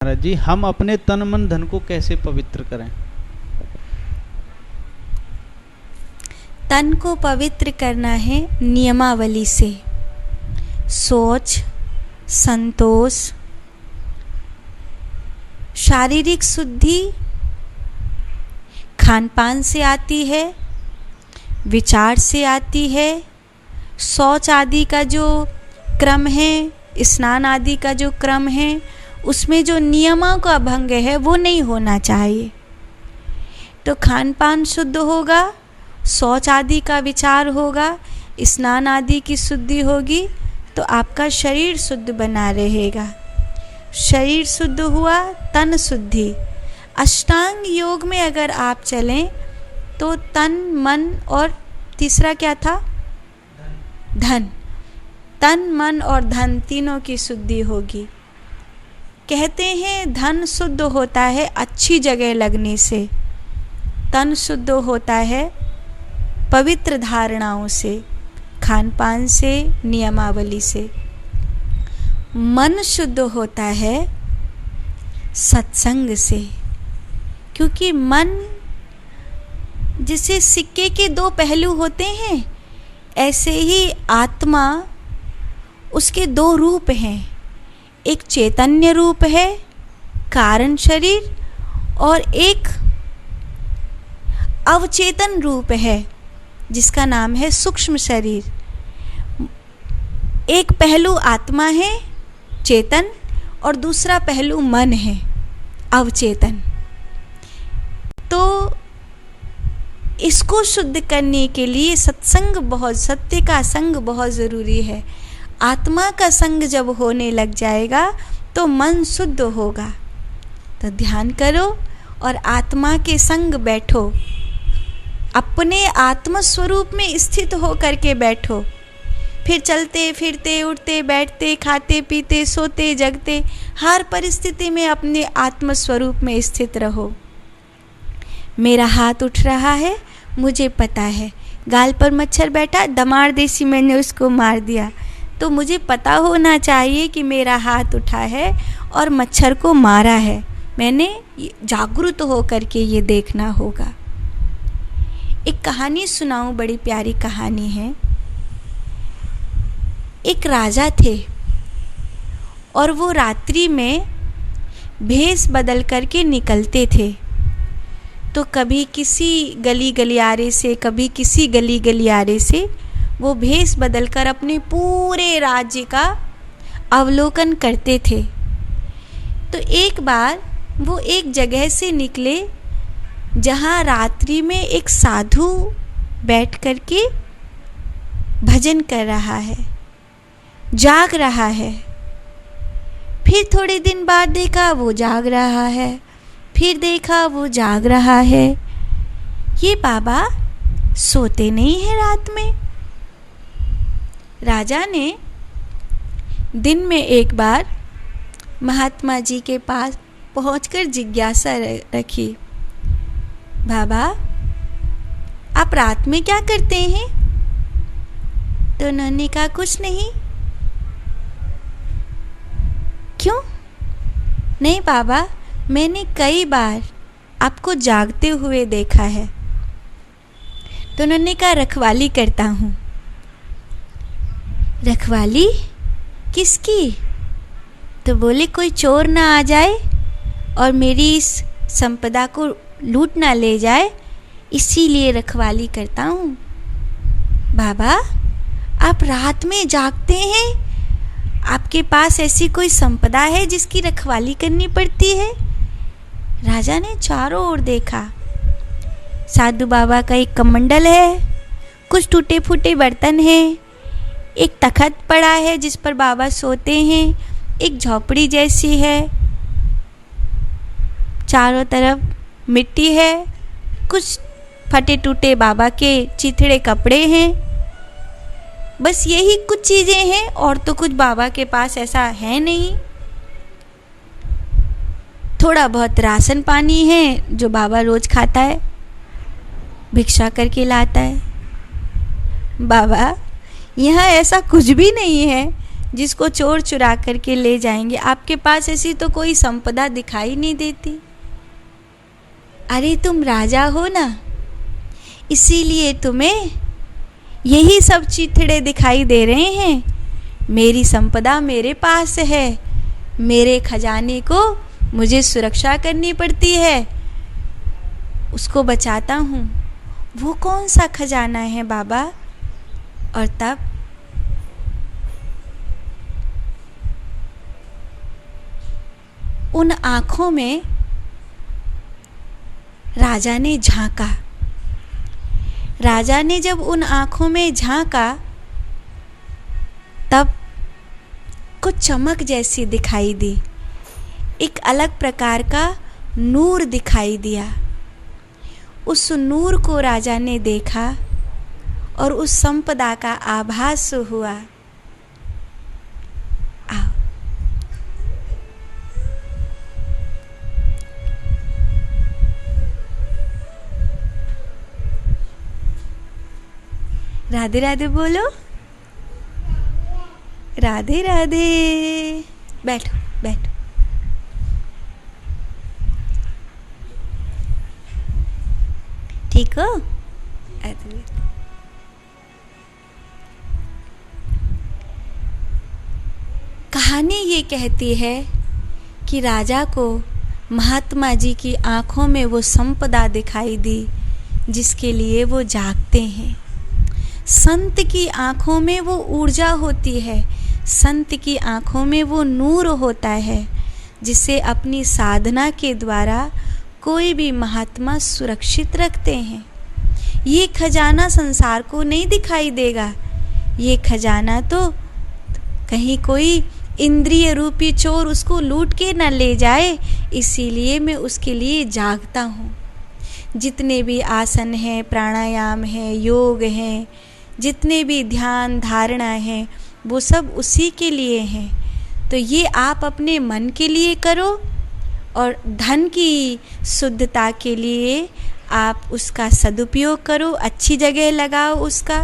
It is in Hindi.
महाराज जी, हम अपने तन मन धन को कैसे पवित्र करें? तन को पवित्र करना है नियमावली से। सोच, संतोष, शारीरिक शुद्धि खान पान से आती है, विचार से आती है, शौच आदि का जो क्रम है, स्नान आदि का जो क्रम है, उसमें जो नियमों का भंग है वो नहीं होना चाहिए। तो खान पान शुद्ध होगा, शौच आदि का विचार होगा, स्नान आदि की शुद्धि होगी, तो आपका शरीर शुद्ध बना रहेगा। शरीर शुद्ध हुआ, तन शुद्धि। अष्टांग योग में अगर आप चलें तो तन, मन और तीसरा क्या था? धन। तन, मन और धन तीनों की शुद्धि होगी। कहते हैं धन शुद्ध होता है अच्छी जगह लगने से, तन शुद्ध होता है पवित्र धारणाओं से, खान पान से, नियमावली से। मन शुद्ध होता है सत्संग से, क्योंकि मन जैसे सिक्के के दो पहलू होते हैं, ऐसे ही आत्मा उसके दो रूप हैं। एक चैतन्य रूप है, कारण शरीर, और एक अवचेतन रूप है जिसका नाम है सूक्ष्म शरीर। एक पहलू आत्मा है चेतन, और दूसरा पहलू मन है अवचेतन। तो इसको शुद्ध करने के लिए सत्संग बहुत, सत्य का संग बहुत ज़रूरी है। आत्मा का संग जब होने लग जाएगा तो मन शुद्ध होगा। तो ध्यान करो और आत्मा के संग बैठो, अपने आत्म स्वरूप में स्थित हो करके बैठो। फिर चलते फिरते, उठते बैठते, खाते पीते, सोते जगते, हर परिस्थिति में अपने आत्म स्वरूप में स्थित रहो। मेरा हाथ उठ रहा है, मुझे पता है। गाल पर मच्छर बैठा, दमाड़ देसी मैंने उसको मार दिया, तो मुझे पता होना चाहिए कि मेरा हाथ उठा है और मच्छर को मारा है। मैंने जागरूक हो करके ये देखना होगा। एक कहानी सुनाऊं, बड़ी प्यारी कहानी है। एक राजा थे और वो रात्रि में भेष बदल करके निकलते थे। तो कभी किसी गली गलियारे से, कभी किसी गली गलियारे से वो भेष बदलकर अपने पूरे राज्य का अवलोकन करते थे। तो एक बार वो एक जगह से निकले जहाँ रात्रि में एक साधु बैठ करके भजन कर रहा है, जाग रहा है। फिर थोड़े दिन बाद देखा वो जाग रहा है, फिर देखा वो जाग रहा है। ये बाबा सोते नहीं हैं रात में। राजा ने दिन में एक बार महात्मा जी के पास पहुंचकर जिज्ञासा रखी, बाबा आप रात में क्या करते हैं? तो उन्होंने कहा कुछ नहीं। क्यों? नहीं बाबा, मैंने कई बार आपको जागते हुए देखा है। तो उन्होंने कहा रखवाली करता हूँ। रखवाली किसकी? तो बोले कोई चोर ना आ जाए और मेरी इस संपदा को लूट ना ले जाए, इसीलिए रखवाली करता हूँ। बाबा आप रात में जागते हैं, आपके पास ऐसी कोई संपदा है जिसकी रखवाली करनी पड़ती है? राजा ने चारों ओर देखा। साधु बाबा का एक कमंडल है, कुछ टूटे फूटे बर्तन हैं, एक तखत पड़ा है जिस पर बाबा सोते हैं, एक झोपड़ी जैसी है, चारों तरफ मिट्टी है, कुछ फटे टूटे बाबा के चिथड़े कपड़े हैं। बस यही कुछ चीज़ें हैं और तो कुछ बाबा के पास ऐसा है नहीं। थोड़ा बहुत राशन पानी है जो बाबा रोज़ खाता है, भिक्षा करके लाता है। बाबा यहाँ ऐसा कुछ भी नहीं है जिसको चोर चुरा करके ले जाएंगे। आपके पास ऐसी तो कोई संपदा दिखाई नहीं देती। अरे तुम राजा हो ना, इसीलिए तुम्हें यही सब चिथड़े दिखाई दे रहे हैं। मेरी संपदा मेरे पास है, मेरे खजाने को मुझे सुरक्षा करनी पड़ती है, उसको बचाता हूँ। वो कौन सा खजाना है बाबा? और तब उन आँखों में राजा ने झांका। राजा ने जब उन आँखों में झांका तब कुछ चमक जैसी दिखाई दी, एक अलग प्रकार का नूर दिखाई दिया। उस नूर को राजा ने देखा और उस संपदा का आभास हुआ। आओ, राधे राधे बोलो। राधे राधे। बैठो बैठो। ठीक हो? कहानी ये कहती है कि राजा को महात्मा जी की आंखों में वो संपदा दिखाई दी जिसके लिए वो जागते हैं। संत की आंखों में वो ऊर्जा होती है, संत की आंखों में वो नूर होता है जिसे अपनी साधना के द्वारा कोई भी महात्मा सुरक्षित रखते हैं। ये खजाना संसार को नहीं दिखाई देगा, ये खजाना तो कहीं कोई इंद्रिय रूपी चोर उसको लूट के न ले जाए, इसीलिए मैं उसके लिए जागता हूँ। जितने भी आसन हैं, प्राणायाम हैं, योग हैं, जितने भी ध्यान धारणा हैं, वो सब उसी के लिए हैं। तो ये आप अपने मन के लिए करो और धन की शुद्धता के लिए आप उसका सदुपयोग करो, अच्छी जगह लगाओ उसका।